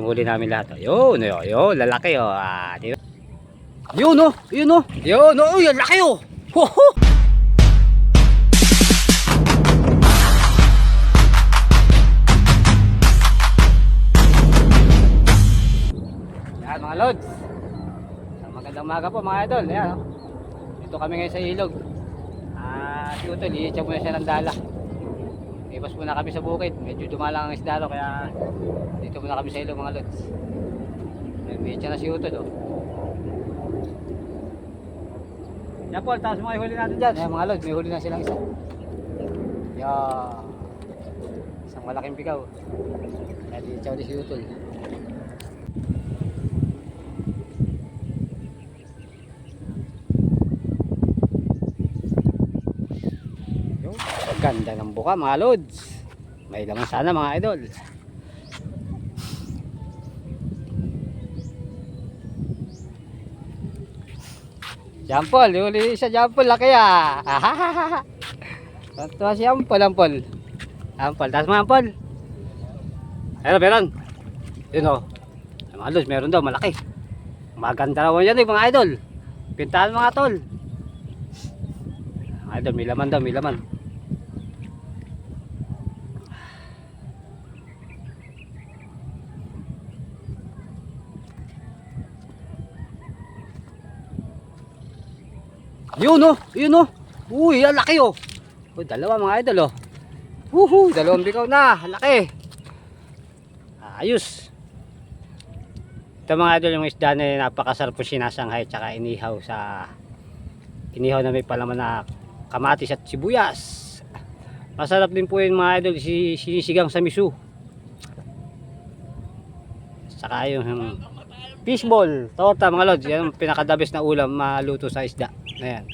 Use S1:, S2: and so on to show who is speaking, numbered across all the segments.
S1: Yung huli namin lahat. Yun, yun, yun, lalaki oh. Di ba? Yun oh, yun oh. Yun oh, yun, laki oh. Hoho! Yan mga lods. Magandang umaga po mga idol. Ayan oh. Dito kami ngayon sa ilog. Si Utol, i-check muna siya ng dala. Ibas muna kami sa bukid. Medyo dumalang ang isda kaya dito muna kami sa ilog mga lods. May na si Utol oh. Yan po, tapos mga huli natin dyan. Ayan mga lods, may huli na silang isa. Yan. Isang malaking bigaw. Kaya di-chow di si Utol. Ganda ng buka mga lods. May laman sana mga idol. Jampol, huli siya Jampol, laki ah. Tuwa si Jampol, Jampol. Jampol, taas mo Jampol. Ayun, meron. Yun o. Mga lods, meron daw, malaki. Maganda raw yan mga idol. Pintahan mga tol. Mga idol, may laman daw, may laman. Yun oh, yun oh. Uy, ang laki oh. Oh, dalawa mga idol oh. Woohoo, dalawang bikaw na, laki. Ayos. Ito mga idol yung isda na napakasarap po sinasanghay tsaka inihaw na may palaman na kamatis at sibuyas. Masarap din po yung mga idol sinisigang sa miso. Saka yung fishball, torta mga lods, yan ang pinakadabis na ulam maluto sa isda. Ayan.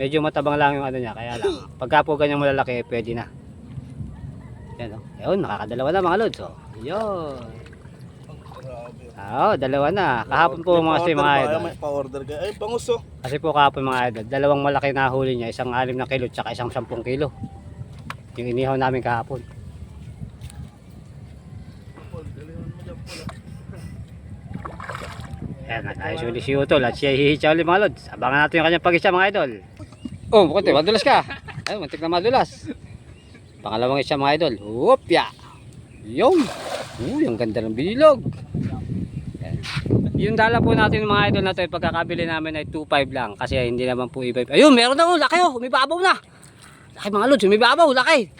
S1: Medyo matabang lang yung ano niya, kaya lang pagka po ganyang malalaki, pwede na. Yan oh. Ayun, nakakadalawa na mga lods oh. Yun. Dalawa na. Kahapon po mga idol.
S2: May pa-order ka. Ay, panguso.
S1: Kasi po kahapon mga idol, dalawang malaki na huli niya, isang 6 na kilo tsaka isang 10 kilo. Yung inihaw namin kahapon. Ayan, nag-ayos uli si Utol at siya hihicha ulit mga lods. Abangan natin yung kanyang pag-isya mga idol. Oh, mukhang madulas ka. Ayun, mantik na madulas. Pangalawang isya mga idol. Whoopya! Yung! Uy, ang ganda ng bilog. Ayan. Yung dala po natin mga idol na ito, pagkakabili namin ay 2.5 lang. Kasi hindi naman po iba. Ayun, meron na oh, laki oh. Umibabaw na. Laki mga lods, umibabaw, laki.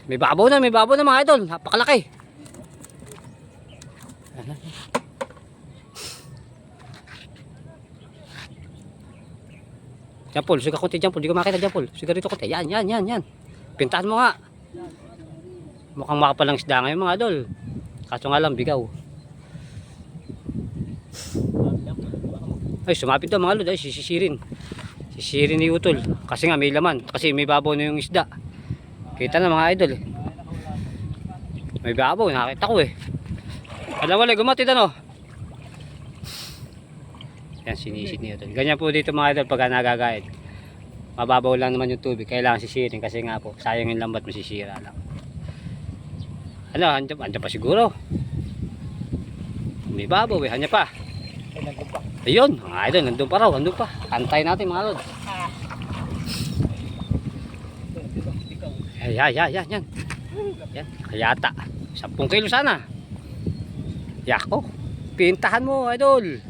S1: May babaw na mga idol. Napakalaki. Jampol, siga konti Jampol, di ko makita Jampol. Siga rito konti. Yan. Pintahan mo nga. Mukhang makapalang isda ngayon mga idol. Kaso nga lang bigaw. Ay, sumapit daw mga idol, ay sisirin. Sisirin ni Utol. Kasi nga may laman, kasi may babaw na yung isda. Kita na mga idol. May babaw, nakita ko eh. Alam wala, gumatid ano. Yan, sinisid niyo ito. Ganyan po dito mga idol pagka nagagayad. Mababaw lang naman yung tubig. Kailangan sisirin kasi nga po, sayang yung lambat masisira lang. Ano, andyan pa siguro. May babaw eh, andyan pa. Ayun, mga idol, nandun pa raw, nandun pa. Antay natin mga lods. Yan. Yan, kayata. 10 kilo sana. Yako, pintahan mo idol.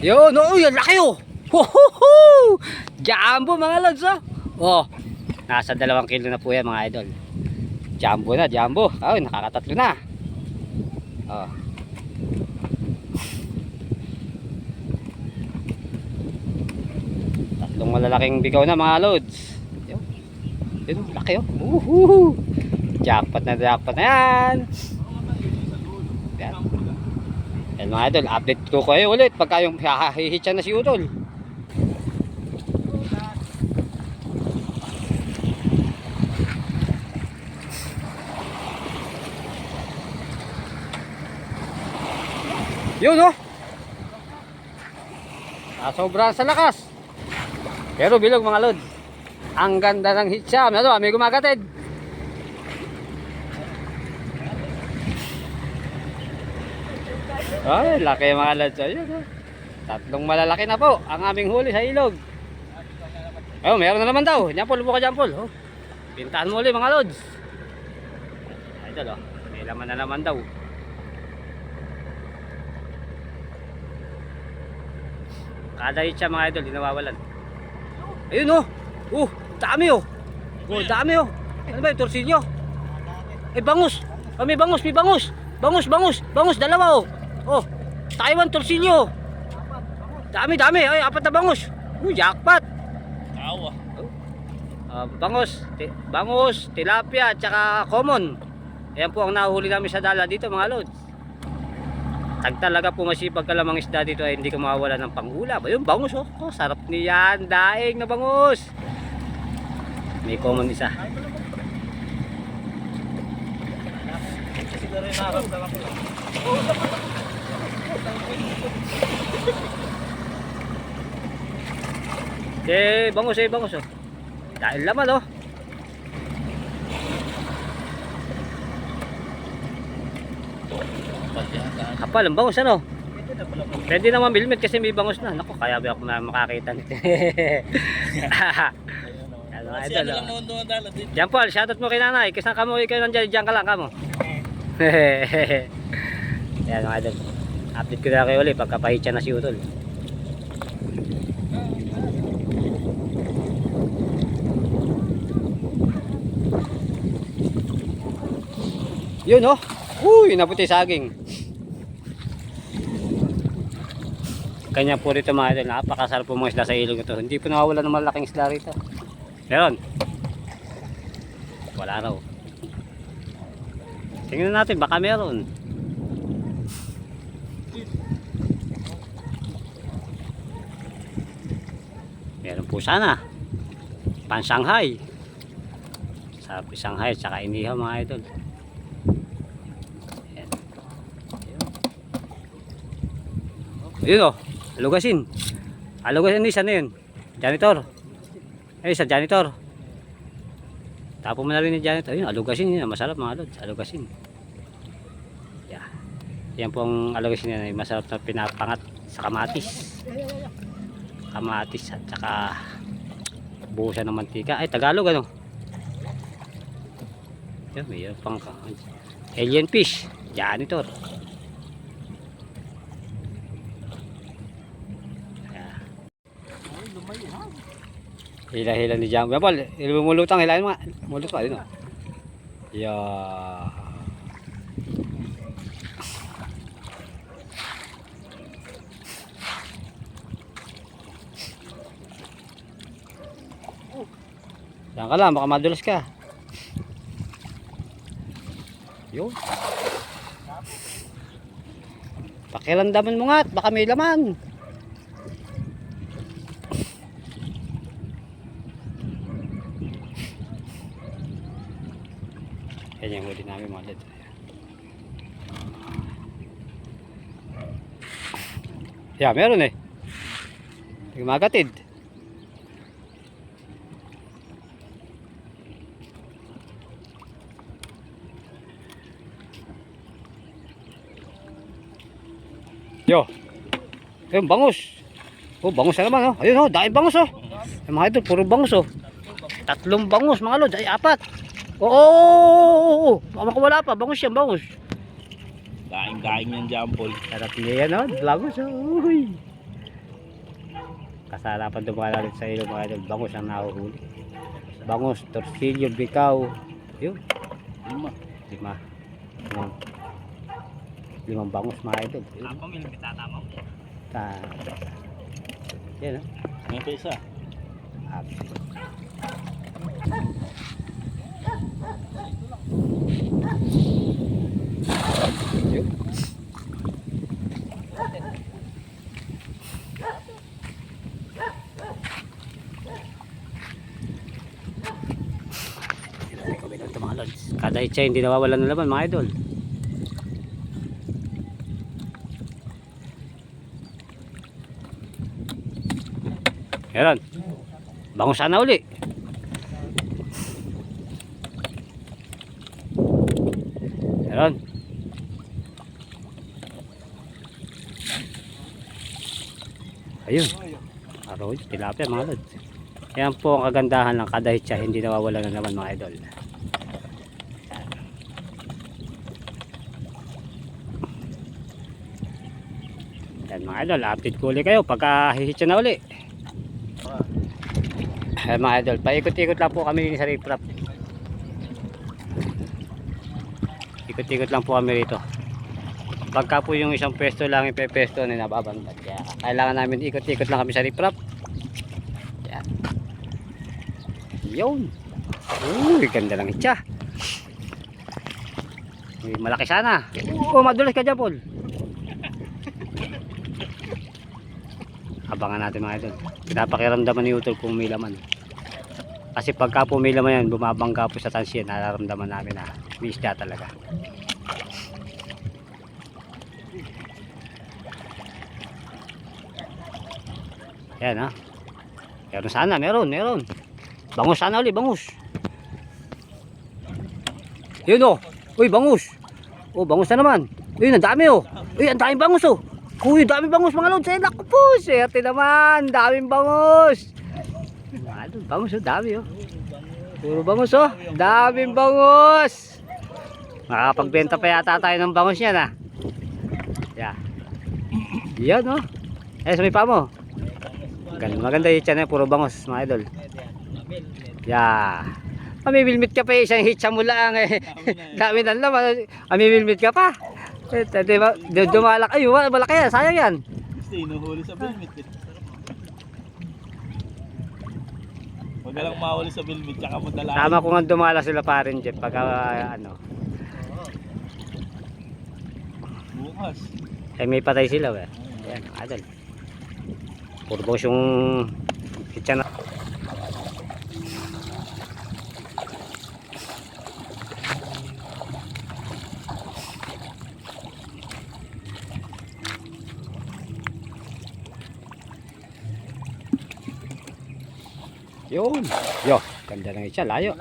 S1: Yun, oh, yan laki oh. Woohoo! Jumbo mga lods oh. Oh, nasa 2 kilo na po yan mga idol. Jumbo na, jumbo. Oh, nakakatatlo na. Oh. Tatlong malalaking bigaw na mga lods. Yun, laki oh. Woohoo! Jackpot na yan. Yan. Yan mga idol, update ko kayo ulit pagka yung hihitsa na si Utol. Yun oh. Sobrang sa lakas. Pero bilog mga lods. Ang ganda ng hitsa. Ano, may gumagatid. Ay, laki mga lads. Ayun, oh. Tatlong malalaki na po ang aming huli sa ilog. Oh, meron na naman daw. Jampol, buka jampol. Oh. Pintahan mo ulit mga lods. Idol, oh. May laman na naman daw. Kada hit siya mga idol, di nawawalan. Ayun, oh. Dami, oh. Oh, dami, oh. Ano ba yung torsilyo? Eh, bangus. Oh, may bangus, may bangus. Bangus, dalawa, oh. Oh, Taiwan torsilyo. Dami. Ay, apat na bangus. Jackpot.
S2: Awa.
S1: Bangus, tilapia, at saka common. Ayan po ang nahuli namin sa dala dito mga lods. Tag talaga po masipag ka lamang isda dito ay hindi ka mawawala ng pangulam. Ayun, bangus, oh. Sarap niyan. Daing na bangus. May common isa. Bangus, oh. Dahil laman, oh. Kapal ang bangus, ano? Pwede naman milmet kasi may bangus na. Naku, kaya ba ako na makakita nito. Ano, idol, oh. Diyan Paul, shoutout mo kay nanay. Kasi ka mo, ikaw nandiyan, diyan ka lang kamo. Yan mga idol. Update ko na kayo ulit pagkapahit siya na si Utol. Yun, oh. Uy, naputi saging. Kanya po rito mga idol. Napakasarap po mga isda sa ilog ito. Hindi po nawawala ng malaking isda rito. Meron. Wala raw. Tingnan natin, baka meron. Meron po sana. Pan-Shanghai. Sarap Shanghai, tsaka inihaw mga idol. Ayun, oh, alugasin. Alugasin, isa na yun. Janitor. Ay, isa janitor. Tapo mo na rin ni janitor. Ayun, alugasin yun. Masarap mga lods. Alugasin. Yeah. Yan po ang alugasin yan. Masarap na pinapangat sa kamatis. Kamatis at saka buhusan ng mantika. Ay, Tagalog ano. Yan, mayroon pang alien fish. Janitor. Hila-hila ni Jambo. Paul, lumulutang, hilahin mo nga. Mulut pa, yun o. Yeah. Yan ka lang, baka madulas ka. Yun. Pakiramdaman mo nga at baka may laman. Yan yung huli namin mga led. Yeah, meron eh. Magatid. Yo. Ayun, bangus. Oh, bangus na naman oh. Ayun oh, dahil bangus oh. Ay, mga idol, puro bangus oh. 3 bangus mga lod, ay 4. Oo, wala pa, bangus yan, bangus.
S2: Daing-daing yung jampol.
S1: Sarap niya yan, oh, bangus, oh. Uy. Kasarapan dumala rin sa ilong mga idol, bangus ang nahuhuli. Bangus, torsilyo, bikaw. Yun. 5 bangus mga idol.
S2: Ako may nagtatama mo.
S1: Yan, oh.
S2: Ngayon pa isa.
S1: Yun. Kada hitsa hindi nawawalan ng laman mga idol. Meron. Bangus sana uli. Meron. Ayun. Arroyo, tilapia mga lods. Yan po ang kagandahan ng kada hitsa, hindi nawawala na naman mga idol. Yan mga idol, update ko ulit kayo pagka hihitsa na uli. Yan mga idol, paikot-ikot lang po kami sa riprap. Ikot-ikot lang po kami rito. Pagka po yung isang pwesto lang ipepesto na nababangkat. Kaya kailangan namin ikot-ikot lang kami sa riprap. Yan. Yun. Uy, ganda lang itcha. Uy, malaki sana. Oh, madulas ka dyan, Paul. Abangan natin mga idol. Pinapakiramdaman ni Utol kung may laman. Kasi pagka po may laman yan, bumabangga po sa tansya, nararamdaman namin na may isda talaga. Yan ha. Meron sana, meron. Bangus sana ulit, bangus. Yun o. Uy, bangus. Oh, bangus na naman. Uy, ang dami o. Uy, ang daming bangus o. Uy, daming bangus mga lods. Naku po, swerte naman. Daming bangus. Bangus o, dami o. Puro bangus o. Daming bangus. Makakapagbenta pa yata tayo ng bangus yan ha. Yeah. Yan o. Sa may pa mo. Maganda yung hitsa na, puro bangus mga idol. Yeah. Mamimilmit ka pa isang hitsa mo lang eh. Dami na naman. Mamimilmit ka pa. Diba? Dumalak. Ay, malaki yan. Sayang yan.
S2: Gusto inuhuli sa bilmit eh. Huwag lang mahuli sa bilmit, tsaka mo dala.
S1: Tama ko nga dumala sila pa rin dyan. Pagka ano.
S2: Bukas.
S1: Eh may patay sila eh. Ayan, idol. Puro bangus yung hitsa na. Yun. Yo, ganda ng hitsa, layo.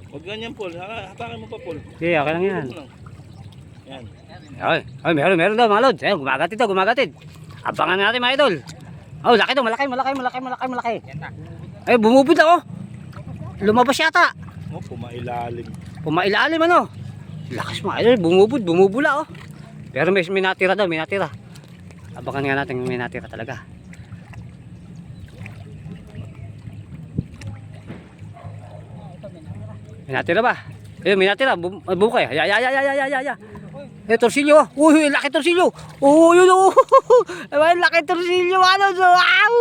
S2: Huwag ganyan, Paul. Hapakan mo pa, Paul.
S1: Okay, okay lang yan.
S2: Yan.
S1: Ay, meron daw mga lods. Ayun, gumagatid. Abangan natin mga idol. Oh, laki daw, malaki. Ay, bumubud oh. Lumabas yata.
S2: Oh, pumailalim.
S1: Pumailalim ano. Lakas mga idol, bumubula oh. Pero may natira daw, may natira. Abangan nga natin may natira talaga. May natira ba? Ayun, may natira. Bukay. Ya. Torsilyo. Uy, laki torsilyo. Uy, yun. Ay, laki torsilyo. Ano? Wow!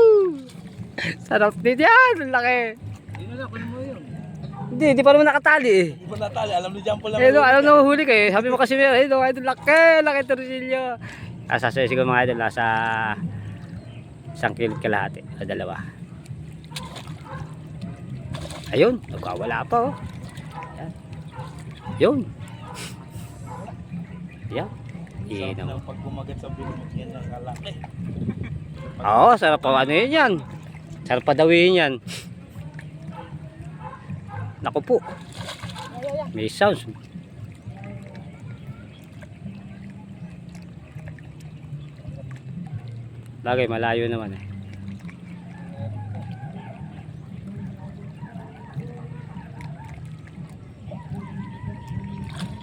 S1: Sarap din yan. Laki. Hindi pa naman nakatali eh.
S2: Hindi pa natali. Alam ni Jampo lang.
S1: Alam na huli ka eh. Sabi mo kasi meron. Idol, laki torsilyo. Asasaya siguro mga idol. Nasa 1 kilo kalahati. O 2. Ayun. Nagwawala pa oh. Yun. Yan.
S2: Sarap pag bumagat sa bilmit. Yan ang kalaki.
S1: Oo, sarap pa ano yan. Sarap pa dawin yan. Naku po. May sounds. Bagay, malayo naman eh.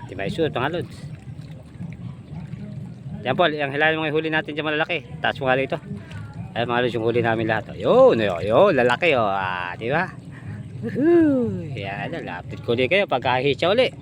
S1: Di ba isu, mga lods? Yan po, yung hilahin mga huli natin dyan malalaki. Taas mo nga ito. Ay mga lods, yung huli namin lahat. Yun, lalaki oh. Di ba? Yan, lapit ko ulit kayo pagkahitsa ulit.